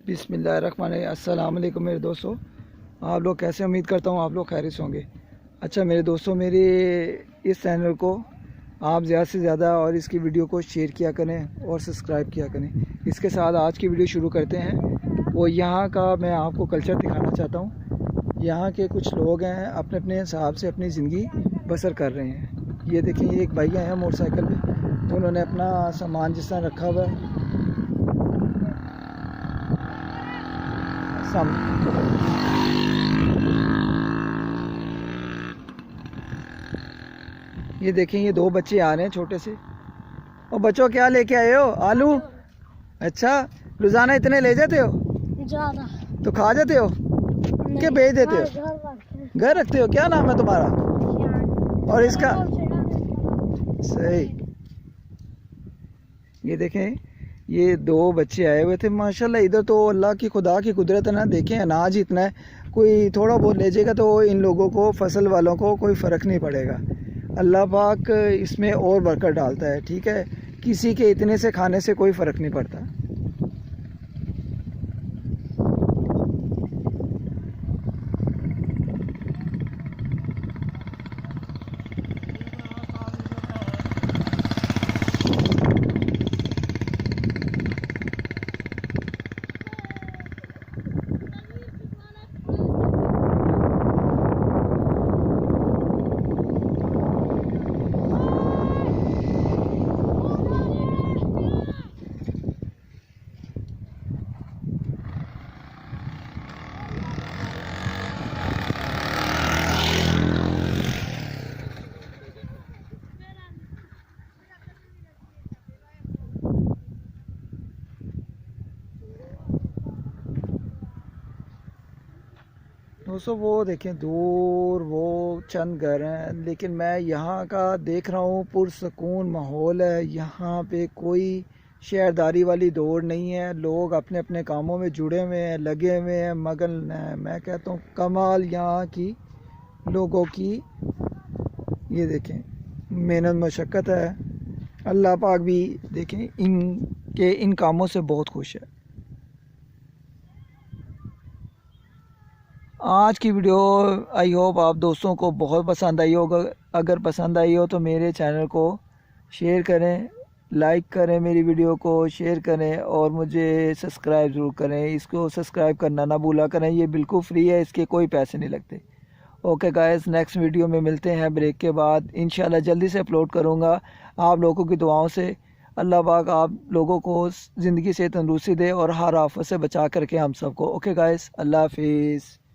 बिस्मिल्लाहिर्रहमानिर्रहीम। अस्सलाम वालेकुम मेरे दोस्तों, आप लोग कैसे? उम्मीद करता हूँ आप लोग खैरियत से होंगे। अच्छा मेरे दोस्तों, मेरे इस चैनल को आप ज़्यादा से ज़्यादा और इसकी वीडियो को शेयर किया करें और सब्सक्राइब किया करें। इसके साथ आज की वीडियो शुरू करते हैं। वो यहाँ का मैं आपको कल्चर दिखाना चाहता हूँ। यहाँ के कुछ लोग हैं अपने अपने हिसाब से अपनी ज़िंदगी बसर कर रहे हैं। ये देखिए, ये एक भाई हैं मोटरसाइकिल पे, उन्होंने अपना सामान जिस तरह रखा हुआ है ये देखें, ये दो बच्चे आ रहे हैं छोटे से। और बच्चों, क्या लेके आए हो? आलू? अच्छा, रोजाना इतने ले जाते हो? ज्यादा तो खा जाते हो कि बेच देते हो? घर रखते हो? क्या नाम है तुम्हारा और इसका? सही। ये देखें, ये दो बच्चे आए हुए थे माशाल्लाह। इधर तो अल्लाह की खुदा की कुदरत है ना। देखें, अनाज इतना है, कोई थोड़ा बहुत ले जाएगा तो इन लोगों को, फसल वालों को कोई फ़र्क नहीं पड़ेगा। अल्लाह पाक इसमें और बरकत डालता है। ठीक है, किसी के इतने से खाने से कोई फ़र्क नहीं पड़ता। दोस्तों, वो देखें दूर वो चंद घर हैं, लेकिन मैं यहाँ का देख रहा हूँ पुरसकून माहौल है। यहाँ पे कोई शहरदारी वाली दौड़ नहीं है। लोग अपने अपने कामों में जुड़े हुए हैं, लगे हुए हैं, मगन हैं। मैं कहता हूँ कमाल यहाँ की लोगों की। ये देखें, मेहनत मशक्क़त है। अल्लाह पाक भी देखें इनके इन कामों से बहुत खुश है। आज की वीडियो आई होप आप दोस्तों को बहुत पसंद आई होगा। अगर पसंद आई हो तो मेरे चैनल को शेयर करें, लाइक करें, मेरी वीडियो को शेयर करें और मुझे सब्सक्राइब ज़रूर करें। इसको सब्सक्राइब करना ना भूला करें, ये बिल्कुल फ्री है, इसके कोई पैसे नहीं लगते। ओके गाइस, नेक्स्ट वीडियो में मिलते हैं ब्रेक के बाद। इंशाल्लाह जल्दी से अपलोड करूँगा। आप लोगों की दुआओं से अल्लाह पाक आप लोगों को ज़िंदगी से तंदुरुस्ती दे और हर आफत से बचा करके हम सबको। ओके गाइस, अल्लाह हाफिज़।